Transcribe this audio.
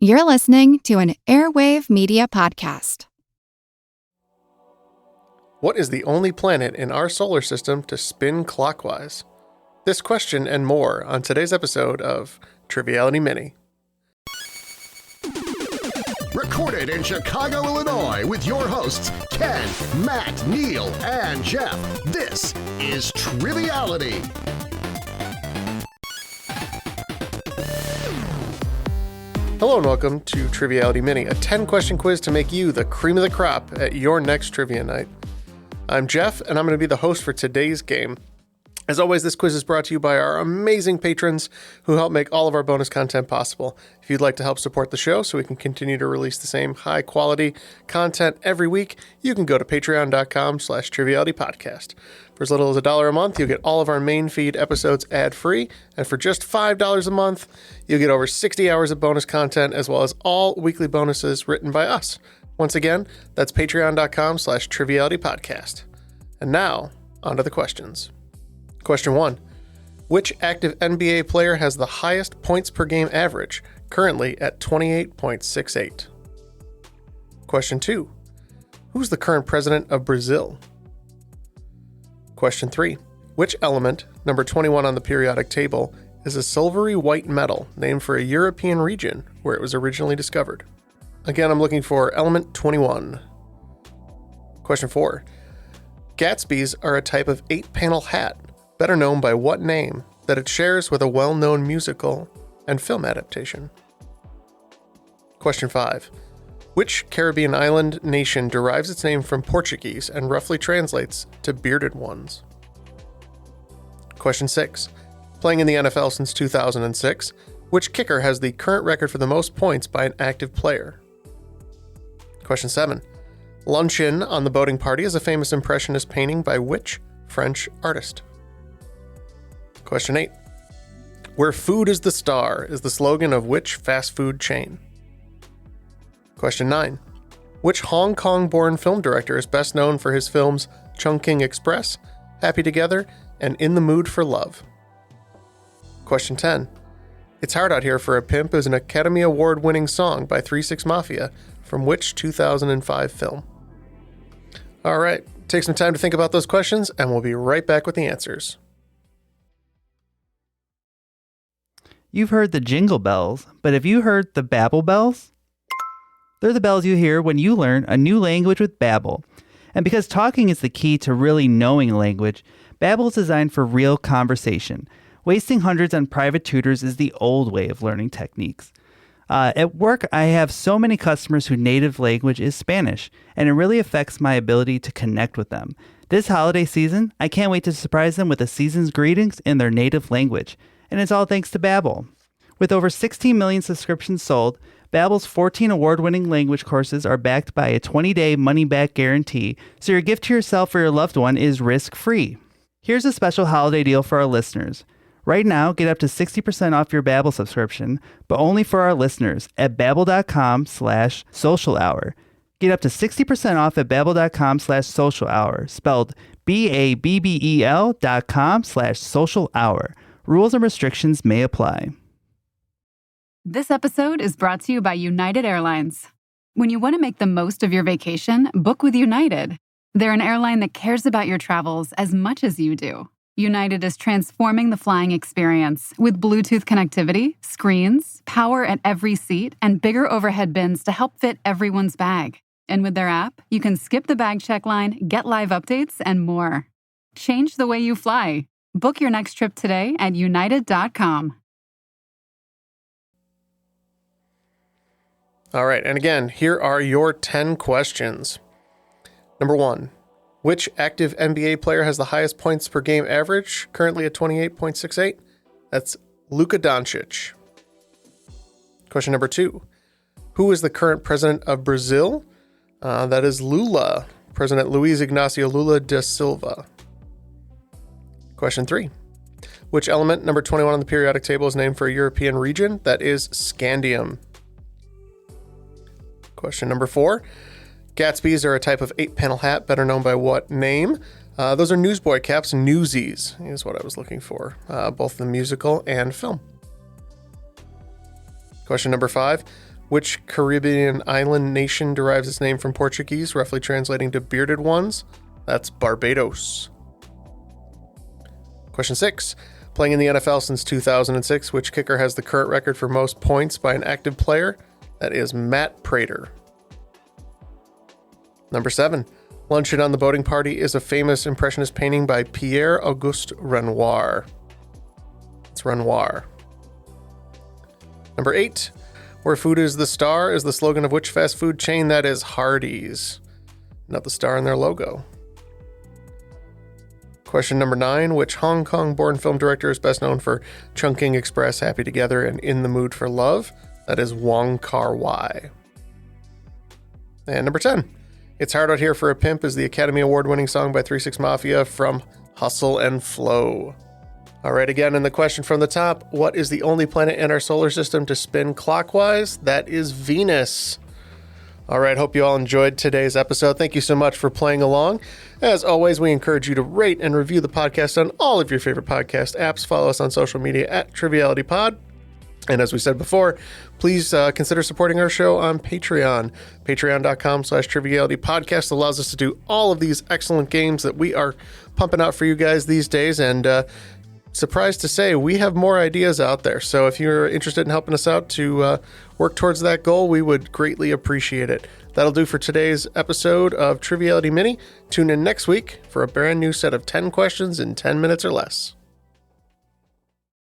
You're listening to an Airwave Media podcast. What is the only planet in our solar system to spin clockwise? This question and more on today's episode of Triviality Mini. Recorded in Chicago, Illinois, with your hosts, Ken, Matt, Neil, and Jeff. This is Triviality. Hello and welcome to Triviality Mini, a 10-question quiz to make you the cream of the crop at your next trivia night. I'm Jeff, and I'm going to be the host for today's game. As always, this quiz is brought to you by our amazing patrons who help make all of our bonus content possible. If you'd like to help support the show so we can continue to release the same high-quality content every week, you can go to patreon.com/trivialitypodcast. For as little as $1 a month, you'll get all of our main feed episodes ad-free, and for just $5 a month, you'll get over 60 hours of bonus content as well as all weekly bonuses written by us. Once again, that's patreon.com/trivialitypodcast. And now, on to the questions. Question 1. Which active NBA player has the highest points per game average, currently at 28.68? Question 2. Who's the current president of Brazil? Question 3. Which element, number 21 on the periodic table, is a silvery white metal named for a European region where it was originally discovered? Again, I'm looking for element 21. Question 4. Gatsby's are a type of 8-panel hat, better known by what name, that it shares with a well-known musical and film adaptation? Question 5. Which Caribbean island nation derives its name from Portuguese and roughly translates to bearded ones? Question 6. Playing in the NFL since 2006, which kicker has the current record for the most points by an active player? Question 7. Luncheon on the Boating Party is a famous impressionist painting by which French artist? Question 8. Where food is the star is the slogan of which fast food chain? Question 9. Which Hong Kong-born film director is best known for his films Chungking Express, Happy Together, and In the Mood for Love? Question 10. It's Hard Out Here for a Pimp is an Academy Award-winning song by 3 6 Mafia from which 2005 film? All right, take some time to think about those questions, and we'll be right back with the answers. You've heard the jingle bells, but have you heard the Babbel bells? They're the bells you hear when you learn a new language with Babbel. And because talking is the key to really knowing a language, Babbel is designed for real conversation. Wasting hundreds on private tutors is the old way of learning techniques. At work, I have so many customers whose native language is Spanish, and it really affects my ability to connect with them. This holiday season, I can't wait to surprise them with the season's greetings in their native language. And it's all thanks to Babbel. With over 16 million subscriptions sold, Babbel's 14 award-winning language courses are backed by a 20-day money-back guarantee, so your gift to yourself or your loved one is risk-free. Here's a special holiday deal for our listeners. Right now, get up to 60% off your Babbel subscription, but only for our listeners at babbel.com/social hour. Get up to 60% off at babbel.com/social hour, spelled BABBEL.com/social hour. Rules and restrictions may apply. This episode is brought to you by United Airlines. When you want to make the most of your vacation, book with United. They're an airline that cares about your travels as much as you do. United is transforming the flying experience with Bluetooth connectivity, screens, power at every seat, and bigger overhead bins to help fit everyone's bag. And with their app, you can skip the bag check line, get live updates, and more. Change the way you fly. Book your next trip today at united.com. All right, and again, here are your 10 questions. Number 1. Which active NBA player has the highest points per game average, currently at 28.68? That's Luka Doncic. Question number 2. Who is the current president of Brazil? That is Lula, President Luiz Ignacio Lula da Silva. Question 3. Which element, number 21 on the periodic table, is named for a European region? That is scandium. Question number 4. Gatsby's are a type of 8-panel hat, better known by what name? Those are newsboy caps. Newsies is what I was looking for, both the musical and film. Question number 5. Which Caribbean island nation derives its name from Portuguese, roughly translating to bearded ones? That's Barbados. Question 6. Playing in the NFL since 2006, which kicker has the current record for most points by an active player? That is Matt Prater. Number 7. Luncheon on the Boating Party is a famous Impressionist painting by Pierre-Auguste Renoir. It's Renoir. Number 8. Where food is the star is the slogan of which fast food chain? That is Hardee's. Not the star in their logo. Question number 9. Which Hong Kong-born film director is best known for Chungking Express, Happy Together, and In the Mood for Love? That is Wong Kar-wai. And number 10. It's Hard Out Here for a Pimp is the Academy Award-winning song by 3 6 Mafia from Hustle and Flow. All right, again, in the question from the top, what is the only planet in our solar system to spin clockwise? That is Venus. All right, hope you all enjoyed today's episode. Thank you so much for playing along. As always, we encourage you to rate and review the podcast on all of your favorite podcast apps. Follow us on social media at TrivialityPod. And as we said before, please consider supporting our show on Patreon. Patreon.com/TrivialityPodcast allows us to do all of these excellent games that we are pumping out for you guys these days. And surprised to say, we have more ideas out there. So if you're interested in helping us out to work towards that goal, we would greatly appreciate it. That'll do for today's episode of Triviality Mini. Tune in next week for a brand new set of 10 questions in 10 minutes or less.